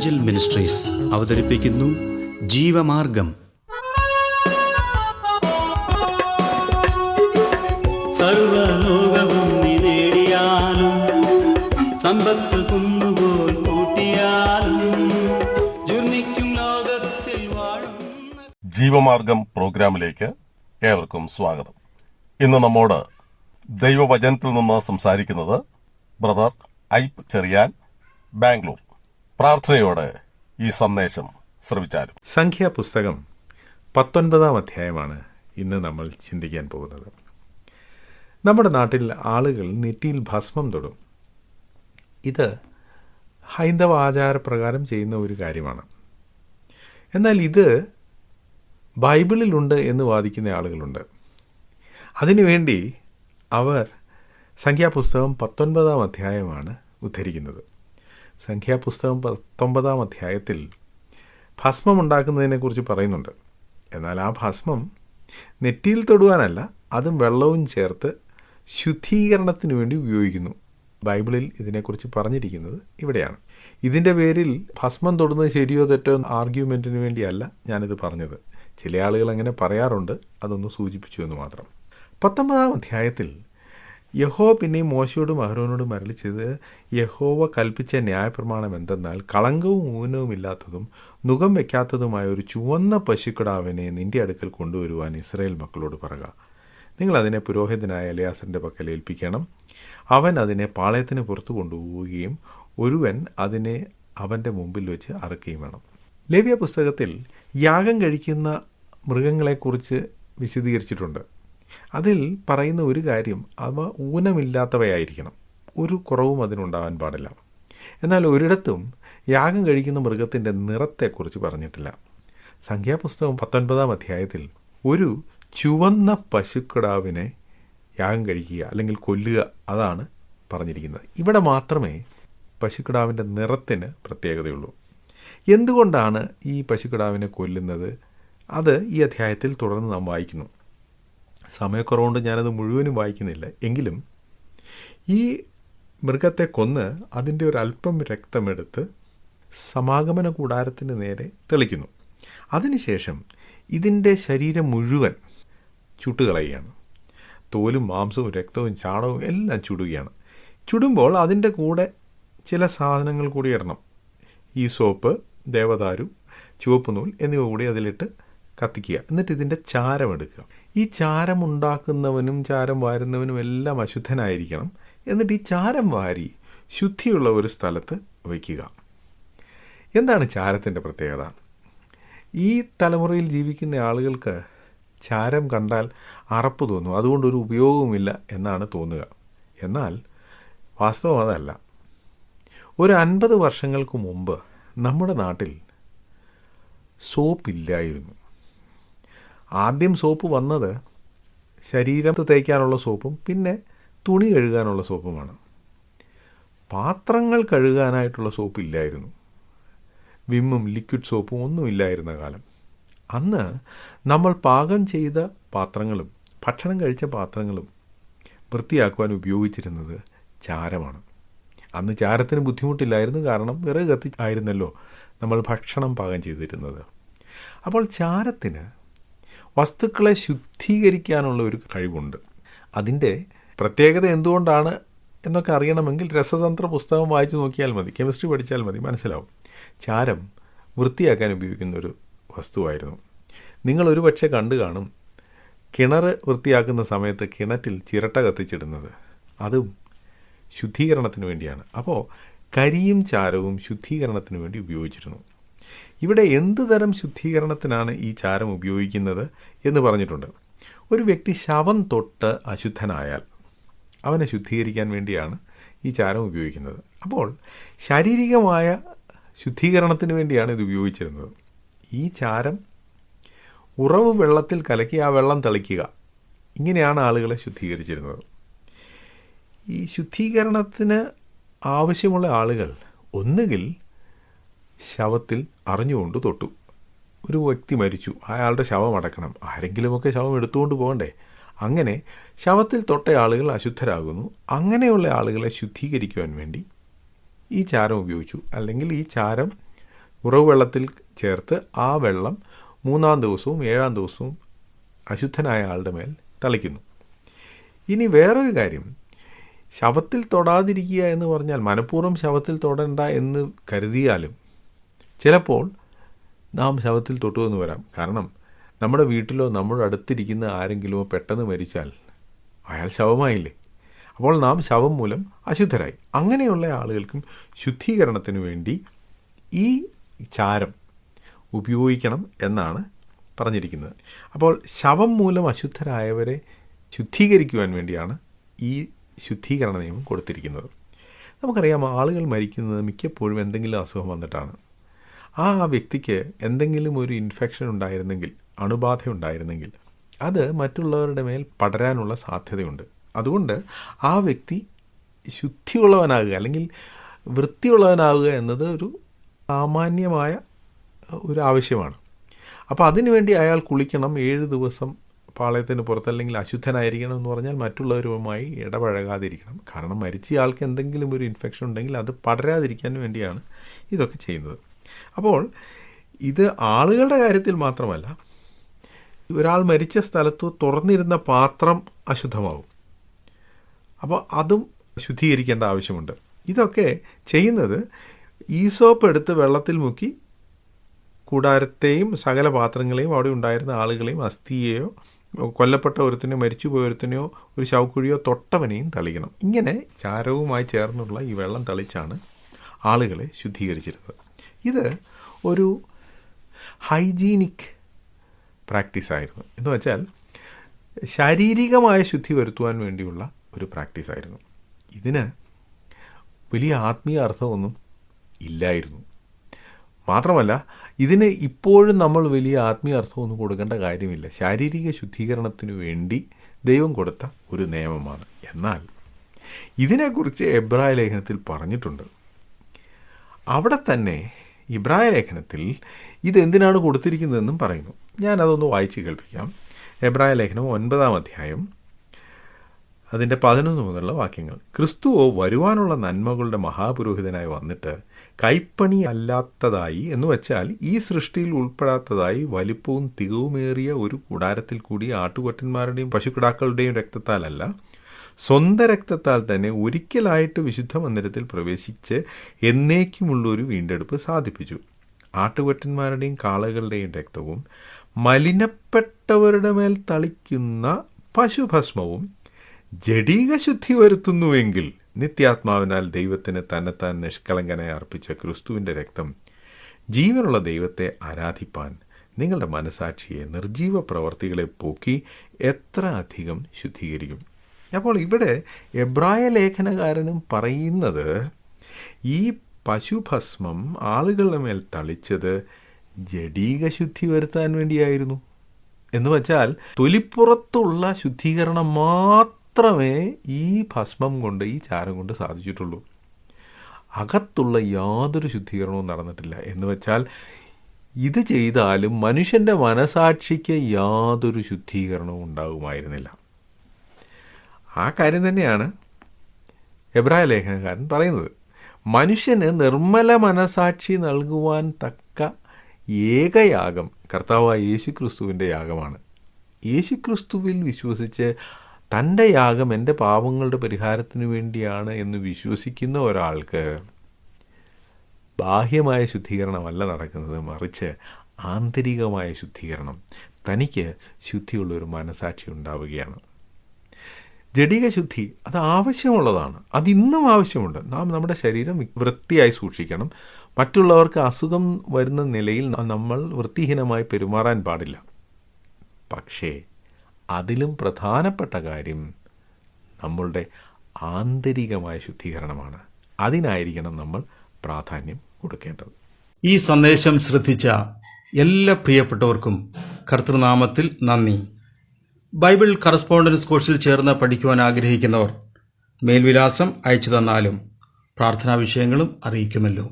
Angel ministries അവതരിപ്പിക്കുന്നു ജീവമാർഗം. സർവലോകവും നേടിയാലും സമ്പത്ത് കുന്നുപോൽ കൂട്ടിയാലും ജുർമിക്കും ലോകത്തിൽ വാഴും. ജീവമാർഗം പ്രോഗ്രാമിലേക്ക് ഏവർക്കും സ്വാഗതം. ഇന്ന് നമ്മോട് ദൈവവചനത്തിൽ നിന്ന് സംസാരിക്കുന്നത് ബ്രദർ ഐപ്പ് ചെറിയാൻ, ബാംഗ്ലൂർ. പ്രാർത്ഥനയോടെ ഈ സന്ദേശം ശ്രവിച്ചാലും. സംഖ്യാപുസ്തകം 19 അധ്യായമാണ് ഇന്ന് നമ്മൾ ചിന്തിക്കാൻ പോകുന്നത്. നമ്മുടെ നാട്ടിൽ ആളുകൾ നെറ്റിയിൽ ഭസ്മം തൊടും. ഇത് ഹൈന്ദവ ആചാരപ്രകാരം ചെയ്യുന്ന ഒരു കാര്യമാണ്. എന്നാൽ ഇത് ബൈബിളിലുണ്ട് എന്ന് വാദിക്കുന്ന ആളുകളുണ്ട്. അതിനുവേണ്ടി അവർ സംഖ്യാപുസ്തകം 19 അധ്യായമാണ് ഉദ്ധരിക്കുന്നത്. സംഖ്യാപുസ്തകം 19 അധ്യായത്തിൽ ഭസ്മം ഉണ്ടാക്കുന്നതിനെക്കുറിച്ച് പറയുന്നുണ്ട്. എന്നാൽ ആ ഭസ്മം നെറ്റിയിൽ തൊടുവാനല്ല, അതും വെള്ളവും ചേർത്ത് ശുദ്ധീകരണത്തിന് വേണ്ടി ഉപയോഗിക്കുന്നു. ബൈബിളിൽ ഇതിനെക്കുറിച്ച് പറഞ്ഞിരിക്കുന്നത് ഇവിടെയാണ്. ഇതിൻ്റെ പേരിൽ ഭസ്മം തൊടുന്നത് ശരിയോ തെറ്റോ ആർഗ്യുമെൻറ്റിന് വേണ്ടിയല്ല ഞാനിത് പറഞ്ഞത്. ചില ആളുകൾ അങ്ങനെ പറയാറുണ്ട്, അതൊന്ന് സൂചിപ്പിച്ചു എന്ന് മാത്രം. 19 അധ്യായത്തിൽ യഹോവ പിന്നെയും മോശയോടും അഹരോനോടും അരുളിച്ചത്, യഹോവ കൽപ്പിച്ച ന്യായപ്രമാണം എന്തെന്നാൽ, കളങ്കവും ഊനവുമില്ലാത്തതും നുകം വയ്ക്കാത്തതുമായ ഒരു ചുവന്ന പശുക്കിടാവിനെ നിന്റെ അടുക്കൽ കൊണ്ടുവരുവാൻ ഇസ്രായേൽ മക്കളോട് പറയുക. നിങ്ങൾ അതിനെ പുരോഹിതനായ എലയാസറിൻ്റെ പക്കൽ ഏൽപ്പിക്കണം. അവൻ അതിനെ പാളയത്തിന് പുറത്തു കൊണ്ടുപോവുകയും ഒരുവൻ അതിനെ അവൻ്റെ മുമ്പിൽ വെച്ച് അറുക്കുകയും വേണം. ലേവ്യ പുസ്തകത്തിൽ യാഗം കഴിക്കുന്ന മൃഗങ്ങളെക്കുറിച്ച് വിശദീകരിച്ചിട്ടുണ്ട്. അതിൽ പറയുന്ന ഒരു കാര്യം, അവ ഊനമില്ലാത്തവയായിരിക്കണം, ഒരു കുറവും അതിനുണ്ടാകാൻ പാടില്ല. എന്നാൽ ഒരിടത്തും യാഗം കഴിക്കുന്ന മൃഗത്തിൻ്റെ നിറത്തെക്കുറിച്ച് പറഞ്ഞിട്ടില്ല. സംഖ്യാപുസ്തകം 19 അധ്യായത്തിൽ ഒരു ചുവന്ന പശുക്കിടാവിനെ യാഗം കഴിക്കുക അല്ലെങ്കിൽ കൊല്ലുക, അതാണ് പറഞ്ഞിരിക്കുന്നത്. ഇവിടെ മാത്രമേ പശുക്കിടാവിൻ്റെ നിറത്തിന് പ്രത്യേകതയുള്ളൂ. എന്തുകൊണ്ടാണ് ഈ പശുക്കിടാവിനെ കൊല്ലുന്നത്? അത് ഈ അധ്യായത്തിൽ തുടർന്ന് നാം വായിക്കുന്നു. സമയക്കുറവുകൊണ്ട് ഞാനത് മുഴുവനും വായിക്കുന്നില്ല. എങ്കിലും ഈ മൃഗത്തെ കൊന്ന് അതിൻ്റെ ഒരു അല്പം രക്തമെടുത്ത് സമാഗമന കൂടാരത്തിന് നേരെ തെളിക്കുന്നു. അതിനുശേഷം ഇതിൻ്റെ ശരീരം മുഴുവൻ ചുട്ടുകളയുകയാണ്. തോലും മാംസവും രക്തവും ചാണകവും എല്ലാം ചുടുകയാണ്. ചുടുമ്പോൾ അതിൻ്റെ കൂടെ ചില സാധനങ്ങൾ കൂടി ഇടണം. ഈ സോപ്പ്, ദേവദാരു, ചുവപ്പ് നൂൽ എന്നിവ കൂടി അതിലിട്ട് കത്തിക്കുക. എന്നിട്ട് ഇതിൻ്റെ ചാരം എടുക്കുക. ഈ ചാരം ഉണ്ടാക്കുന്നവനും ചാരം വാരുന്നവനും എല്ലാം അശുദ്ധനായിരിക്കണം. എന്നിട്ട് ഈ ചാരം വാരി ശുദ്ധിയുള്ള ഒരു സ്ഥലത്ത് വയ്ക്കുക. എന്താണ് ചാരത്തിൻ്റെ പ്രത്യേകത? ഈ തലമുറയിൽ ജീവിക്കുന്ന ആളുകൾക്ക് ചാരം കണ്ടാൽ അറപ്പ് തോന്നും, അതുകൊണ്ടൊരു ഉപയോഗവുമില്ല എന്നാണ് തോന്നുക. എന്നാൽ വാസ്തവം അതല്ല. ഒരു 50 വർഷങ്ങൾക്ക് മുമ്പ് നമ്മുടെ നാട്ടിൽ സോപ്പില്ലായിരുന്നു. ആദ്യം സോപ്പ് വന്നത് ശരീരം തേക്കാനുള്ള സോപ്പും പിന്നെ തുണി കഴുകാനുള്ള സോപ്പുമാണ്. പാത്രങ്ങൾ കഴുകാനായിട്ടുള്ള സോപ്പില്ലായിരുന്നു. വിമ്മും ലിക്വിഡ് സോപ്പും ഒന്നുമില്ലായിരുന്ന കാലം. അന്ന് നമ്മൾ പാകം ചെയ്ത പാത്രങ്ങളും ഭക്ഷണം കഴിച്ച പാത്രങ്ങളും വൃത്തിയാക്കുവാൻ ഉപയോഗിച്ചിരുന്നത് ചാരമാണ്. അന്ന് ചാരത്തിന് ബുദ്ധിമുട്ടില്ലായിരുന്നു, കാരണം വിറക് കത്തി ആയിരുന്നല്ലോ നമ്മൾ ഭക്ഷണം പാകം ചെയ്തിരുന്നത്. അപ്പോൾ ചാരത്തിന് വസ്തുക്കളെ ശുദ്ധീകരിക്കാനുള്ള ഒരു കഴിവുണ്ട്. അതിൻ്റെ പ്രത്യേകത എന്തുകൊണ്ടാണ് എന്നൊക്കെ അറിയണമെങ്കിൽ രസതന്ത്ര പുസ്തകം വായിച്ചു നോക്കിയാൽ മതി, കെമിസ്ട്രി പഠിച്ചാൽ മതി, മനസ്സിലാവും. ചാരം വൃത്തിയാക്കാൻ ഉപയോഗിക്കുന്ന ഒരു വസ്തുവായിരുന്നു. നിങ്ങൾ ഒരു പക്ഷേ കണ്ടു കാണും, കിണർ വൃത്തിയാക്കുന്ന സമയത്ത് കിണറ്റിൽ ചിരട്ട കത്തിച്ചിടുന്നത്. അതും ശുദ്ധീകരണത്തിന് വേണ്ടിയാണ്. അപ്പോൾ കരിയും ചാരവും ശുദ്ധീകരണത്തിന് വേണ്ടി ഉപയോഗിച്ചിരുന്നു. ഇവിടെ എന്ത് തരം ശുദ്ധീകരണത്തിനാണ് ഈ ചാരം ഉപയോഗിക്കുന്നത് എന്ന് പറഞ്ഞിട്ടുണ്ട്. ഒരു വ്യക്തി ശവം തൊട്ട് അശുദ്ധനായാൽ അവനെ ശുദ്ധീകരിക്കാൻ വേണ്ടിയാണ് ഈ ചാരം ഉപയോഗിക്കുന്നത്. അപ്പോൾ ശാരീരികമായ ശുദ്ധീകരണത്തിന് വേണ്ടിയാണ് ഇത് ഉപയോഗിച്ചിരുന്നത്. ഈ ചാരം ഉറവ് വെള്ളത്തിൽ കലക്കി ആ വെള്ളം തളിക്കുക, ഇങ്ങനെയാണ് ആളുകളെ ശുദ്ധീകരിച്ചിരുന്നത്. ഈ ശുദ്ധീകരണത്തിന് ആവശ്യമുള്ള ആളുകൾ ഒന്നുകിൽ ശവത്തിൽ അറിഞ്ഞുകൊണ്ട് തൊട്ടു. ഒരു വ്യക്തി മരിച്ചു, അയാളുടെ ശവം അടക്കണം, ആരെങ്കിലുമൊക്കെ ശവം എടുത്തുകൊണ്ട് പോകണ്ടേ. അങ്ങനെ ശവത്തിൽ തൊട്ട ആളുകൾ അശുദ്ധരാകുന്നു. അങ്ങനെയുള്ള ആളുകളെ ശുദ്ധീകരിക്കുവാൻ വേണ്ടി ഈ ചാരം ഉപയോഗിച്ചു. അല്ലെങ്കിൽ ഈ ചാരം ഉറവ് വെള്ളത്തിൽ ചേർത്ത് ആ വെള്ളം 3-ാം ദിവസവും 7-ാം ദിവസവും അശുദ്ധനായ ആളുടെ മേൽ തളിക്കുന്നു. ഇനി വേറൊരു കാര്യം, ശവത്തിൽ തൊടാതിരിക്കുക എന്ന് പറഞ്ഞാൽ മനഃപൂർവ്വം ശവത്തിൽ തൊടണ്ട എന്ന് കരുതിയാലും ചിലപ്പോൾ നാം ശവത്തിൽ തൊട്ടു എന്ന് വരാം. കാരണം നമ്മുടെ വീട്ടിലോ നമ്മുടെ അടുത്തിരിക്കുന്ന ആരെങ്കിലുമോ പെട്ടെന്ന് മരിച്ചാൽ അയാൾ ശവമായില്ലേ. അപ്പോൾ നാം ശവം മൂലം അശുദ്ധരായി. അങ്ങനെയുള്ള ആളുകൾക്കും ശുദ്ധീകരണത്തിന് വേണ്ടി ഈ ചാരം ഉപയോഗിക്കണം എന്നാണ് പറഞ്ഞിരിക്കുന്നത്. അപ്പോൾ ശവം മൂലം അശുദ്ധരായവരെ ശുദ്ധീകരിക്കുവാൻ വേണ്ടിയാണ് ഈ ശുദ്ധീകരണ നിയമം കൊടുത്തിരിക്കുന്നത്. നമുക്കറിയാം, ആളുകൾ മരിക്കുന്നത് മിക്കപ്പോഴും എന്തെങ്കിലും അസുഖം വന്നിട്ടാണ്. ആ വ്യക്തിക്ക് എന്തെങ്കിലും ഒരു ഇൻഫെക്ഷൻ ഉണ്ടായിരുന്നെങ്കിൽ, അണുബാധ ഉണ്ടായിരുന്നെങ്കിൽ അത് മറ്റുള്ളവരുടെ മേൽ പടരാനുള്ള സാധ്യതയുണ്ട്. അതുകൊണ്ട് ആ വ്യക്തി ശുദ്ധിയുള്ളവനാകുക അല്ലെങ്കിൽ വൃത്തിയുള്ളവനാകുക എന്നത് ഒരു സാമാന്യമായ ഒരു ആവശ്യമാണ്. അപ്പോൾ അതിനുവേണ്ടി അയാൾ കുളിക്കണം, 7 ദിവസം പാളയത്തിന് പുറത്തല്ലെങ്കിൽ അശുദ്ധനായിരിക്കണം എന്ന് പറഞ്ഞാൽ മറ്റുള്ളവരുമായി ഇടപഴകാതിരിക്കണം. കാരണം മരിച്ചയാൾക്ക് എന്തെങ്കിലും ഒരു ഇൻഫെക്ഷൻ ഉണ്ടെങ്കിൽ അത് പടരാതിരിക്കാൻ വേണ്ടിയാണ് ഇതൊക്കെ ചെയ്യുന്നത്. അപ്പോൾ ഇത് ആളുകളുടെ കാര്യത്തിൽ മാത്രമല്ല, ഒരാൾ മരിച്ച സ്ഥലത്ത് തുറന്നിരുന്ന പാത്രം അശുദ്ധമാവും. അപ്പോൾ അതും ശുദ്ധീകരിക്കേണ്ട ആവശ്യമുണ്ട്. ഇതൊക്കെ ചെയ്യുന്നത് ഈസോപ്പ് എടുത്ത് വെള്ളത്തിൽ മുക്കി കൂടാരത്തെയും സകല പാത്രങ്ങളെയും അവിടെ ഉണ്ടായിരുന്ന ആളുകളെയും അസ്ഥിയെയോ കൊല്ലപ്പെട്ട ഒരുത്തിനെയോ മരിച്ചുപോയ ഒരുത്തിനെയോ ഒരു ശവക്കുഴിയോ തൊട്ടവനെയും തളിക്കണം. ഇങ്ങനെ ചാരവുമായി ചേർന്നുള്ള ഈ വെള്ളം തളിച്ചാണ് ആളുകളെ ശുദ്ധീകരിച്ചിരുന്നത്. ഇത് ഒരു ഹൈജീനിക് പ്രാക്ടീസായിരുന്നു. എന്ന് വെച്ചാൽ ശാരീരികമായ ശുദ്ധി വരുത്തുവാൻ വേണ്ടിയുള്ള ഒരു പ്രാക്ടീസായിരുന്നു. ഇതിന് വലിയ ആത്മീയ അർത്ഥമൊന്നും ഇല്ലായിരുന്നു. മാത്രമല്ല, ഇതിന് ഇപ്പോഴും നമ്മൾ വലിയ ആത്മീയ അർത്ഥമൊന്നും കൊടുക്കേണ്ട കാര്യമില്ല. ശാരീരിക ശുദ്ധീകരണത്തിന് വേണ്ടി ദൈവം കൊടുത്ത ഒരു നിയമമാണ്. എന്നാൽ ഇതിനെക്കുറിച്ച് എബ്രായ ലേഖനത്തിൽ പറഞ്ഞിട്ടുണ്ട്. അവിടെ തന്നെ ഇബ്രായ ലേഖനത്തിൽ ഇതെന്തിനാണ് കൊടുത്തിരിക്കുന്നതെന്നും പറയുന്നു. ഞാനതൊന്ന് വായിച്ച് കേൾപ്പിക്കാം. എബ്രായ ലേഖനം 9-ാം അധ്യായം അതിൻ്റെ 11 മുതലുള്ള വാക്യങ്ങൾ. ക്രിസ്തുവോ വരുവാനുള്ള നന്മകളുടെ മഹാപുരോഹിതനായി വന്നിട്ട് കൈപ്പണി അല്ലാത്തതായി എന്ന് വെച്ചാൽ ഈ സൃഷ്ടിയിൽ ഉൾപ്പെടാത്തതായി വലിപ്പവും തികവുമേറിയ ഒരു കൂടാരത്തിൽ കൂടി ആട്ടുകൊറ്റന്മാരുടെയും പശുക്കിടാക്കളുടെയും രക്തത്താലല്ല, സ്വന്തം രക്തത്താൽ തന്നെ ഒരിക്കലായിട്ട് വിശുദ്ധ മന്ദിരത്തിൽ പ്രവേശിച്ച് എന്നേക്കുമുള്ളൊരു വീണ്ടെടുപ്പ് സാധിപ്പിച്ചു. ആട്ടുകൊറ്റന്മാരുടെയും കാളകളുടെയും രക്തവും മലിനപ്പെട്ടവരുടെ മേൽ തളിക്കുന്ന പശുഭസ്മവും ജഡീക ശുദ്ധി വരുത്തുന്നുവെങ്കിൽ നിത്യാത്മാവിനാൽ ദൈവത്തിന് തന്നെത്താൻ നിഷ്കളങ്കനായി അർപ്പിച്ച ക്രിസ്തുവിൻ്റെ രക്തം ജീവനുള്ള ദൈവത്തെ ആരാധിപ്പാൻ നിങ്ങളുടെ മനസാക്ഷിയെ നിർജീവ പ്രവർത്തികളെ പോക്കി എത്ര അധികം ശുദ്ധീകരിക്കും. അപ്പോൾ ഇവിടെ എബ്രായ ലേഖനകാരനും പറയുന്നത് ഈ പശുഭസ്മം ആളുകളുടെ മേൽ തളിച്ചത് ജഡീക ശുദ്ധി വരുത്താൻ വേണ്ടിയായിരുന്നു. എന്ന് വച്ചാൽ തൊലിപ്പുറത്തുള്ള ശുദ്ധീകരണം മാത്രമേ ഈ ഭസ്മം കൊണ്ട്, ഈ ചാരം കൊണ്ട് സാധിച്ചിട്ടുള്ളൂ. അകത്തുള്ള യാതൊരു ശുദ്ധീകരണവും നടന്നിട്ടില്ല. എന്ന് വെച്ചാൽ ഇത് ചെയ്താലും മനുഷ്യൻ്റെ മനസാക്ഷിക്ക് യാതൊരു ശുദ്ധീകരണവും ഉണ്ടാകുമായിരുന്നില്ല. ആ കാര്യം തന്നെയാണ് എബ്രായ ലേഖനകാരൻ പറയുന്നത്. മനുഷ്യന് നിർമ്മല മനസാക്ഷി നൽകുവാൻ തക്ക ഏകയാഗം കർത്താവായ യേശുക്രിസ്തുവിൻ്റെ യാഗമാണ്. യേശുക്രിസ്തുവിൽ വിശ്വസിച്ച് തൻ്റെ യാഗം എൻ്റെ പാപങ്ങളുടെ പരിഹാരത്തിന് വേണ്ടിയാണ് എന്ന് വിശ്വസിക്കുന്ന ഒരാൾക്ക് ബാഹ്യമായ ശുദ്ധീകരണമല്ല നടക്കുന്നത്, മറിച്ച് ആന്തരികമായ ശുദ്ധീകരണം, തനിക്ക് ശുദ്ധിയുള്ളൊരു മനസാക്ഷി ഉണ്ടാവുകയാണ്. ജഡിക ശുദ്ധി അത് ആവശ്യമുള്ളതാണ്, അതിന്നും ആവശ്യമുണ്ട്. നാം നമ്മുടെ ശരീരം വൃത്തിയായി സൂക്ഷിക്കണം. മറ്റുള്ളവർക്ക് അസുഖം വരുന്ന നിലയിൽ നമ്മൾ വൃത്തിഹീനമായി പെരുമാറാൻ പാടില്ല. പക്ഷേ അതിലും പ്രധാനപ്പെട്ട കാര്യം നമ്മളുടെ ആന്തരികമായ ശുദ്ധീകരണമാണ്. അതിനായിരിക്കണം നമ്മൾ പ്രാധാന്യം കൊടുക്കേണ്ടത്. ഈ സന്ദേശം ശ്രദ്ധിച്ച എല്ലാ പ്രിയപ്പെട്ടവർക്കും കർത്തൃനാമത്തിൽ നന്ദി. ബൈബിൾ കറസ്പോണ്ടൻസ് കോഴ്സിൽ ചേർന്ന് പഠിക്കുവാൻ ആഗ്രഹിക്കുന്നവർ മേൽവിലാസം അയച്ചു തന്നാലും പ്രാർത്ഥനാ വിഷയങ്ങളും അറിയിക്കുമല്ലോ.